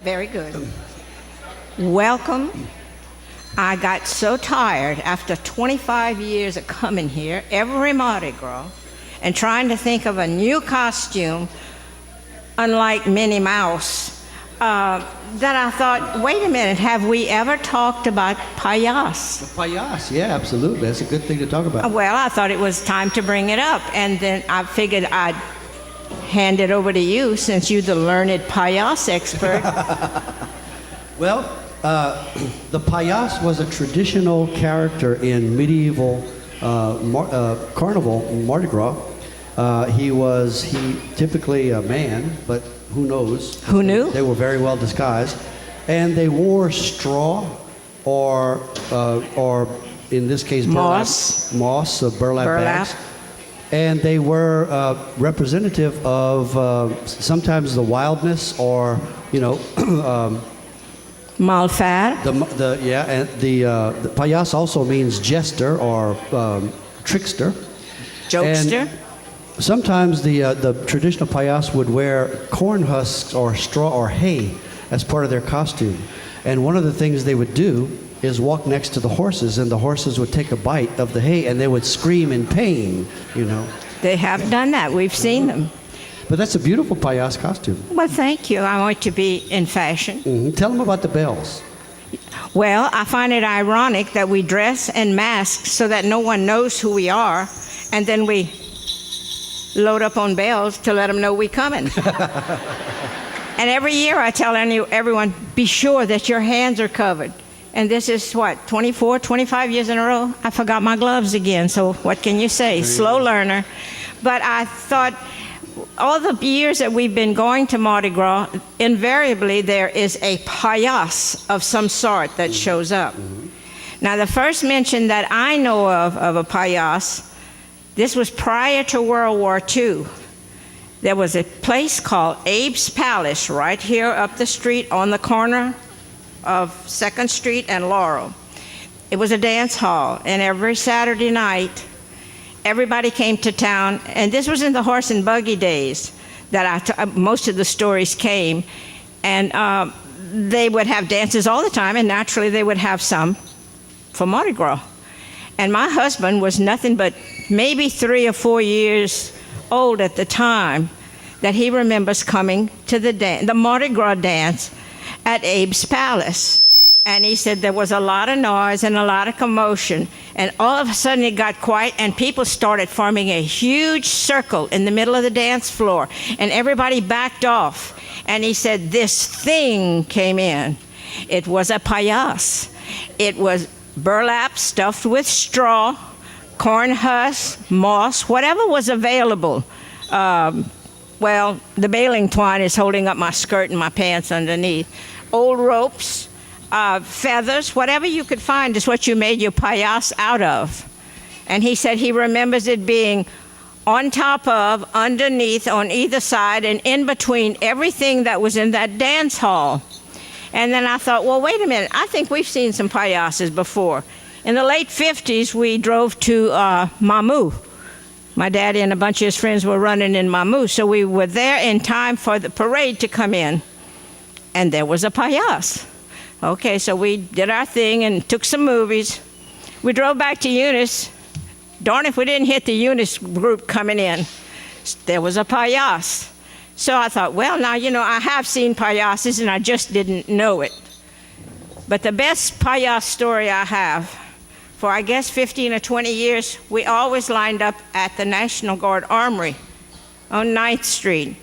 Very good. Welcome. I got so tired after 25 years of coming here every Mardi Gras and trying to think of a new costume, unlike Minnie Mouse, that I thought, wait a minute, have we ever talked about payas? Payas, yeah, absolutely. That's a good thing to talk about. Well, I thought it was time to bring it up, and then I figured I'd hand it over to you since you're the learned payas expert. Well, the payas was a traditional character in medieval carnival, Mardi Gras. He typically a man, but who knows? Who knew? They were very well disguised, and they wore straw or in this case moss, burlap bags. And they were representative of sometimes the wildness or, malfare. And the payas also means jester or trickster. Jokester. And sometimes the traditional payas would wear corn husks or straw or hay as part of their costume. And one of the things they would do is walk next to the horses, and the horses would take a bite of the hay and they would scream in pain, They have done that. We've seen them. But that's a beautiful payas costume. Well, thank you. I want to be in fashion. Mm-hmm. Tell them about the bells. Well, I find it ironic that we dress and mask so that no one knows who we are, and then we load up on bells to let them know we're coming. And every year I tell everyone, be sure that your hands are covered. And this is 24, 25 years in a row? I forgot my gloves again, so what can you say? Slow learner. But I thought, all the years that we've been going to Mardi Gras, invariably there is a payas of some sort that shows up. Now, the first mention that I know of a payas, this was prior to World War II. There was a place called Abe's Palace right here up the street on the corner of 2nd Street and Laurel. It was a dance hall, and every Saturday night, everybody came to town, and this was in the horse and buggy days that most of the stories came, and they would have dances all the time, and naturally they would have some for Mardi Gras. And my husband was nothing but maybe 3 or 4 years old at the time that he remembers coming to the Mardi Gras dance at Abe's Palace. And he said there was a lot of noise and a lot of commotion, and all of a sudden it got quiet and people started forming a huge circle in the middle of the dance floor, and everybody backed off. And he said this thing came in. It was a payas. It was burlap stuffed with straw, corn husks, moss, whatever was available. Well, the baling twine is holding up my skirt and my pants underneath. Old ropes, feathers, whatever you could find is what you made your payas out of. And he said he remembers it being on top of, underneath, on either side, and in between everything that was in that dance hall. And then I thought, well, wait a minute, I think we've seen some payases before. In the late 50s, we drove to Mamou. My daddy and a bunch of his friends were running in Mamou, so we were there in time for the parade to come in. And there was a payas. Okay, so we did our thing and took some movies. We drove back to Eunice. Darn if we didn't hit the Eunice group coming in. There was a payas. So I thought, well, now, I have seen payases and I just didn't know it. But the best payas story I have, for I guess 15 or 20 years, we always lined up at the National Guard Armory on 9th Street.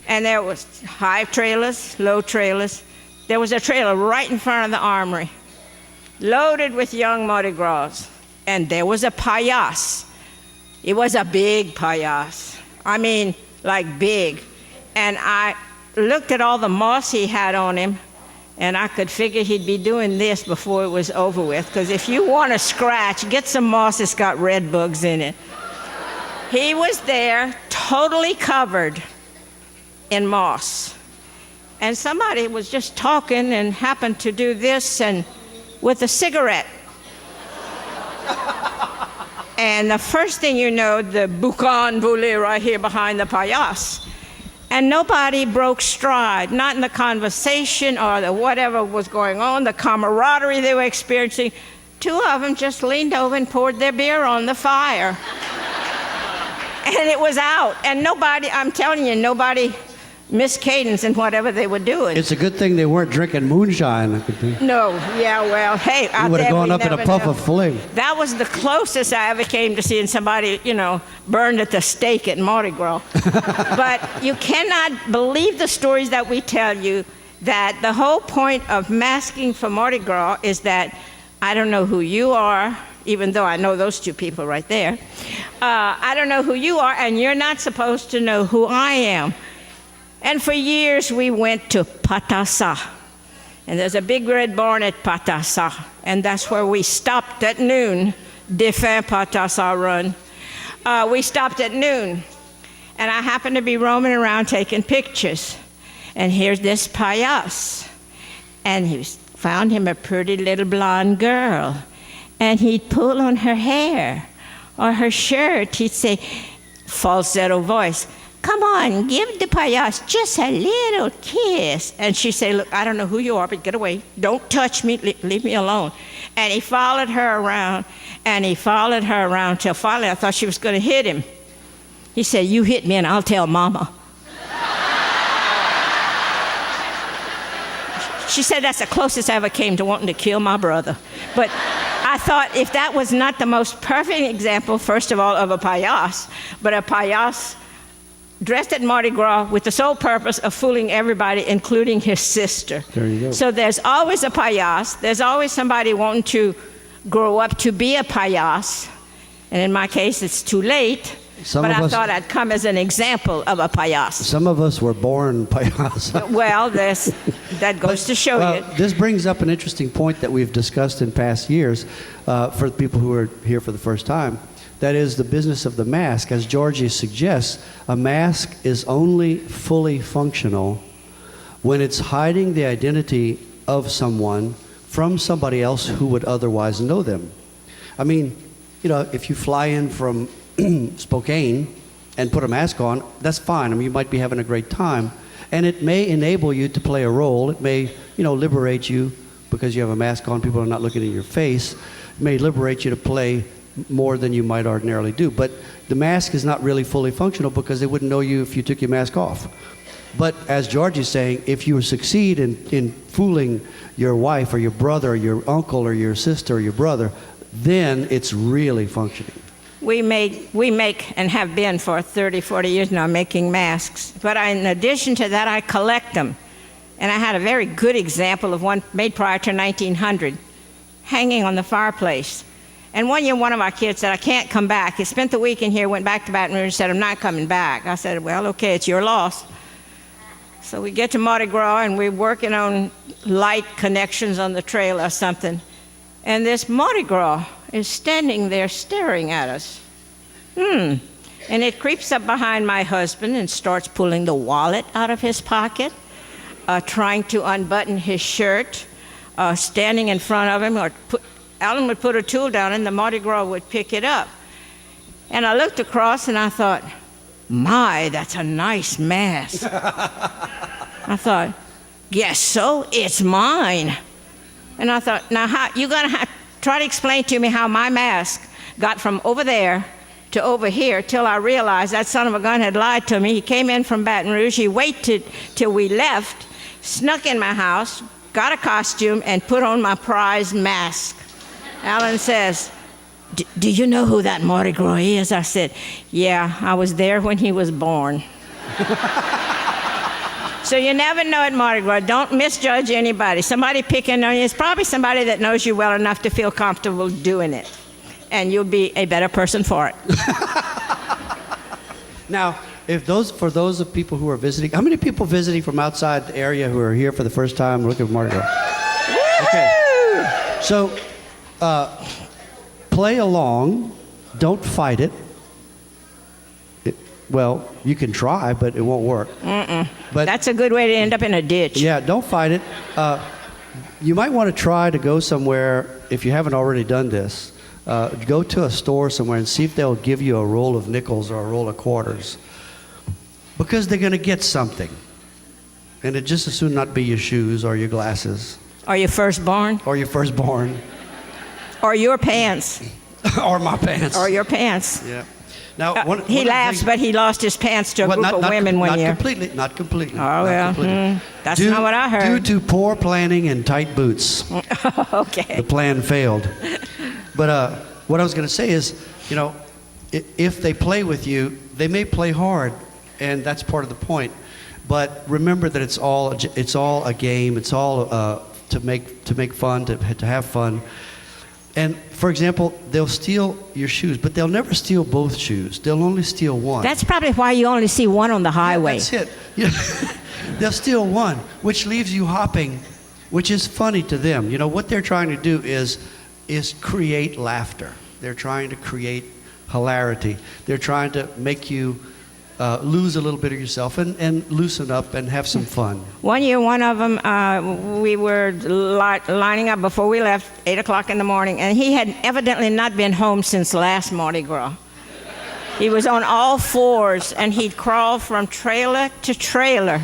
And there was high trailers, low trailers. There was a trailer right in front of the armory, loaded with young Mardi Gras. And there was a payas. It was a big payas. I mean, like big. And I looked at all the moss he had on him, and I could figure he'd be doing this before it was over with, because if you want a scratch, get some moss that's got red bugs in it. He was there, totally covered in moss. And somebody was just talking and happened to do this and with a cigarette. And the first thing you know, the boucan volé right here behind the payas. And nobody broke stride, not in the conversation or the whatever was going on, the camaraderie they were experiencing. Two of them just leaned over and poured their beer on the fire. And it was out. And nobody, I'm telling you, nobody missed cadence in whatever they were doing. It's a good thing they weren't drinking moonshine. No, yeah, well, hey, out You would have there, gone we up in a never puff know. of flame. That was the closest I ever came to seeing somebody, burned at the stake at Mardi Gras. But you cannot believe the stories that we tell you, that the whole point of masking for Mardi Gras is that I don't know who you are, even though I know those two people right there. I don't know who you are, and you're not supposed to know who I am. And for years, we went to Patasa. And there's a big red barn at Patasa. And that's where we stopped at noon. Défunt Patasa Run. We stopped at noon. And I happened to be roaming around taking pictures. And here's this payas. And he found him a pretty little blonde girl. And he'd pull on her hair or her shirt. He'd say, falsetto voice, "Come on, give the payas just a little kiss." And she'd say, "Look, I don't know who you are, but get away. Don't touch me. Leave me alone." And he followed her around, and he followed her around till finally I thought she was going to hit him. He said, "You hit me and I'll tell Mama." She said that's the closest I ever came to wanting to kill my brother. But I thought if that was not the most perfect example, first of all, of a payas, but a payas dressed at Mardi Gras with the sole purpose of fooling everybody, including his sister. There you go. So there's always a payas. There's always somebody wanting to grow up to be a payas. And in my case, it's too late. But I thought I'd come as an example of a payas. Some of us were born payas. Well, that goes to show you. This brings up an interesting point that we've discussed in past years for the people who are here for the first time. That is the business of the mask. As Georgie suggests, a mask is only fully functional when it's hiding the identity of someone from somebody else who would otherwise know them. I mean, if you fly in from Spokane and put a mask on, that's fine. I mean, you might be having a great time. And it may enable you to play a role. It may, liberate you because you have a mask on. People are not looking at your face. It may liberate you to play more than you might ordinarily do. But the mask is not really fully functional because they wouldn't know you if you took your mask off. But as George is saying, if you succeed in fooling your wife or your brother or your uncle or your sister or your brother, then it's really functioning. We make and have been for 30, 40 years now making masks. But in addition to that, I collect them. And I had a very good example of one made prior to 1900, hanging on the fireplace. And one year, one of our kids said, "I can't come back." He spent the week in here, went back to Baton Rouge, and said, "I'm not coming back." I said, "Well, okay, it's your loss." So we get to Mardi Gras, and we're working on light connections on the trail or something. And this Mardi Gras is standing there staring at us. And it creeps up behind my husband and starts pulling the wallet out of his pocket, trying to unbutton his shirt, standing in front of him, or Alan would put a tool down and the Mardi Gras would pick it up. And I looked across and I thought, my, that's a nice mask. I thought, guess so, it's mine. And I thought, now you're going to try to explain to me how my mask got from over there to over here till I realized that son of a gun had lied to me. He came in from Baton Rouge. He waited till we left, snuck in my house, got a costume, and put on my prize mask. Alan says, "Do you know who that Mardi Gras is?" I said, "Yeah, I was there when he was born." So you never know at Mardi Gras. Don't misjudge anybody. Somebody picking on you is probably somebody that knows you well enough to feel comfortable doing it. And you'll be a better person for it. Now, for those of people who are visiting, how many people visiting from outside the area who are here for the first time looking for Mardi Gras? Okay. So, play along. Don't fight it. Well, you can try, but it won't work. But that's a good way to end up in a ditch. Yeah, don't fight it. You might want to try to go somewhere, if you haven't already done this, go to a store somewhere and see if they'll give you a roll of nickels or a roll of quarters. because they're going to get something. And it just as soon not be your shoes or your glasses. Or your firstborn. Or your firstborn. Or your pants. Or my pants. Or your pants. Yeah. Now, he laughs, but he lost his pants to a group of women one year. Not completely. Oh, well, that's not what I heard. Due to poor planning and tight boots. Okay. The plan failed. But what I was going to say is, you know, if they play with you, they may play hard, and that's part of the point. But remember that it's all a game. It's all to make fun, to have fun. And for example, they'll steal your shoes, but they'll never steal both shoes. They'll only steal one. That's probably why you only see one on the highway. Yeah, that's it. Yeah. They'll steal one, which leaves you hopping, which is funny to them. You know, what they're trying to do is create laughter. They're trying to create hilarity. They're trying to make you lose a little bit of yourself and loosen up and have some fun. One year, one of them, we were lining up before we left, 8 o'clock in the morning, and he had evidently not been home since last Mardi Gras. He was on all fours, and he'd crawl from trailer to trailer.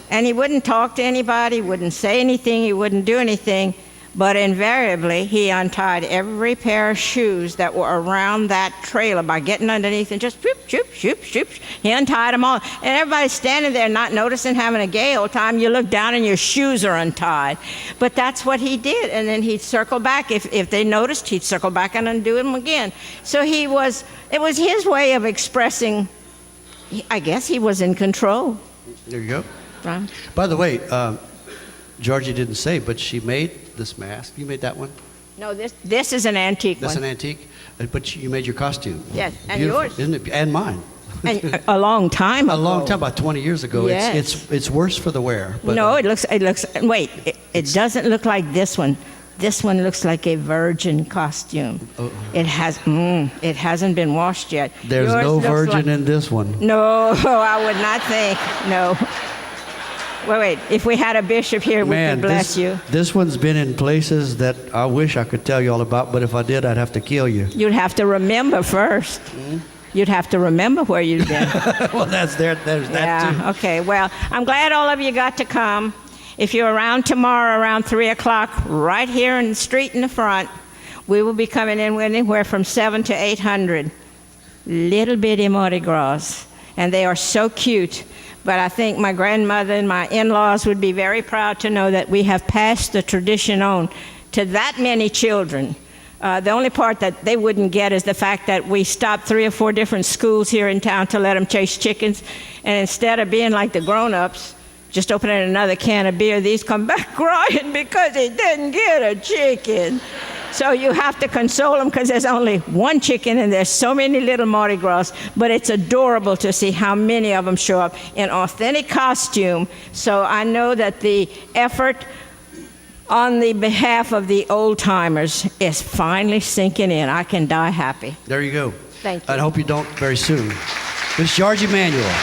And he wouldn't talk to anybody, wouldn't say anything, he wouldn't do anything. But invariably, he untied every pair of shoes that were around that trailer by getting underneath and just shoop, shoop, shoop, shoop. He untied them all. And everybody's standing there not noticing, having a gay old time. You look down and your shoes are untied. But that's what he did. And then he'd circle back. If they noticed, he'd circle back and undo them again. So it was his way of expressing, I guess he was in control. There you go. Right. By the way, Georgie didn't say, but she made this mask. You made that one? No, this is an antique one. That's an antique? But you made your costume. Yes, and beautiful, yours. isn't it? And mine. And a long time ago. A long time, about 20 years ago. Yes. It's worse for the wear. But, no, it looks, wait, it doesn't look like this one. This one looks like a virgin costume. It hasn't been washed yet. There's Yours no looks virgin like, in this one. No, I would not think, no. Wait, if we had a bishop here, we could bless you. This one's been in places that I wish I could tell you all about, but if I did, I'd have to kill you. You'd have to remember first. You'd have to remember where you've been. Well, there's that too. Okay, well, I'm glad all of you got to come. If you're around tomorrow around 3 o'clock, right here in the street in the front, we will be coming in with anywhere from 700 to 800 little bitty Mardi Gras. And they are so cute. But I think my grandmother and my in-laws would be very proud to know that we have passed the tradition on to that many children. The only part that they wouldn't get is the fact that we stopped 3 or 4 different schools here in town to let them chase chickens. And instead of being like the grown-ups, just opening another can of beer, these come back crying because they didn't get a chicken. So you have to console them because there's only one chicken and there's so many little Mardi Gras. But it's adorable to see how many of them show up in authentic costume. So I know that the effort on the behalf of the old-timers is finally sinking in. I can die happy. There you go. Thank you. I hope you don't very soon. Miss Georgie Manuel.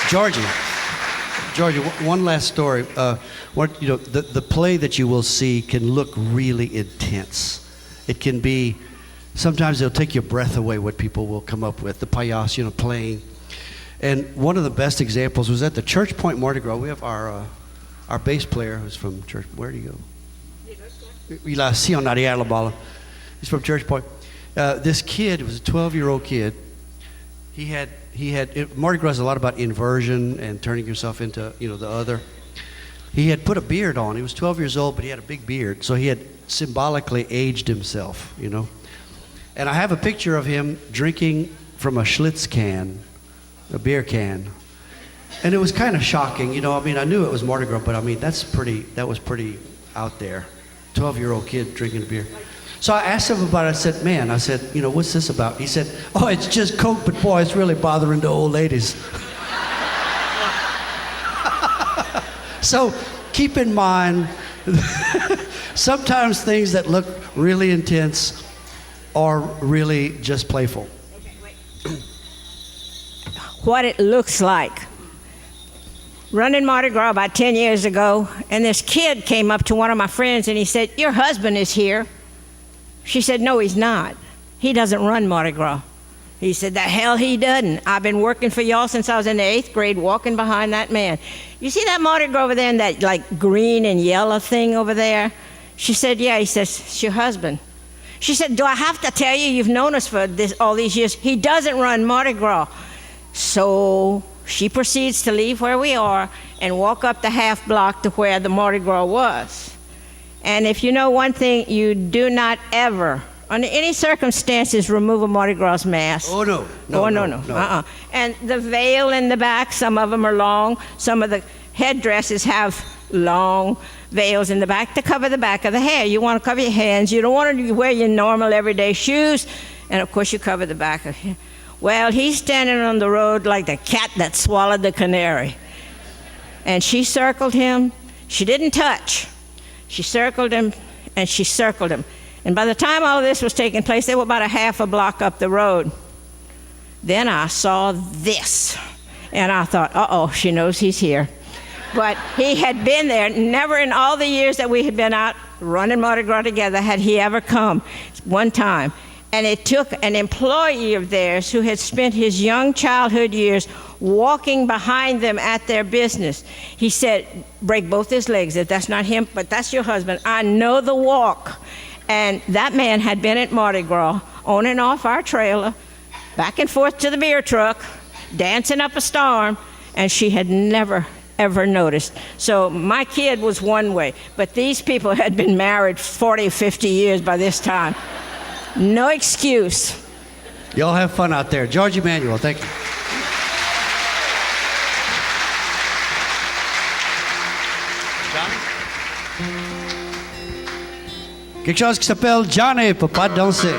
Georgie, one last story. The play that you will see can look really intense. It can be, sometimes it'll take your breath away what people will come up with. The payas, playing. And one of the best examples was at the Church Point Mardi Gras. We have our bass player who's from Church. Where do you go? He's from Church Point. This kid was a 12-year-old kid. Mardi Gras is a lot about inversion and turning yourself into, the other. He had put a beard on. He was 12 years old, but he had a big beard. So he had symbolically aged himself, And I have a picture of him drinking from a Schlitz can, a beer can. And it was kind of shocking, I knew it was Mardi Gras, but that was pretty out there. 12-year-old kid drinking a beer. So I asked him about it. I said, what's this about? He said, oh, it's just Coke, but boy, it's really bothering the old ladies. So keep in mind, sometimes things that look really intense are really just playful. Okay, wait. What it looks like. Running Mardi Gras about 10 years ago, and this kid came up to one of my friends and he said, your husband is here. She said, no, he's not. He doesn't run Mardi Gras. He said, the hell he doesn't. I've been working for y'all since I was in the 8th grade, walking behind that man. You see that Mardi Gras over there in that like green and yellow thing over there? She said, yeah. He says, it's your husband. She said, do I have to tell you, you've known us for all these years? He doesn't run Mardi Gras. So she proceeds to leave where we are and walk up the half block to where the Mardi Gras was. And if you know one thing, you do not ever, under any circumstances, remove a Mardi Gras mask. Oh, no. No. And the veil in the back, some of them are long. Some of the headdresses have long veils in the back to cover the back of the hair. You want to cover your hands. You don't want to wear your normal everyday shoes. And, of course, you cover the back of your hair. Well, he's standing on the road like the cat that swallowed the canary. And she circled him. She didn't touch. She circled him, and she circled him. And by the time all of this was taking place, they were about a half a block up the road. Then I saw this, and I thought, uh-oh, she knows he's here. But he had been there. Never in all the years that we had been out running Mardi Gras together had he ever come one time. And it took an employee of theirs who had spent his young childhood years walking behind them at their business. He said, break both his legs. If that's not him, but that's your husband. I know the walk. And that man had been at Mardi Gras, on and off our trailer, back and forth to the beer truck, dancing up a storm, and she had never, ever noticed. So my kid was one way, but these people had been married 40, 50 years by this time. No excuse. Y'all have fun out there. George Emanuel, thank you. Quelque chose qui s'appelle Johnny peut pas danser.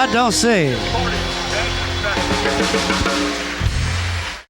I don't say.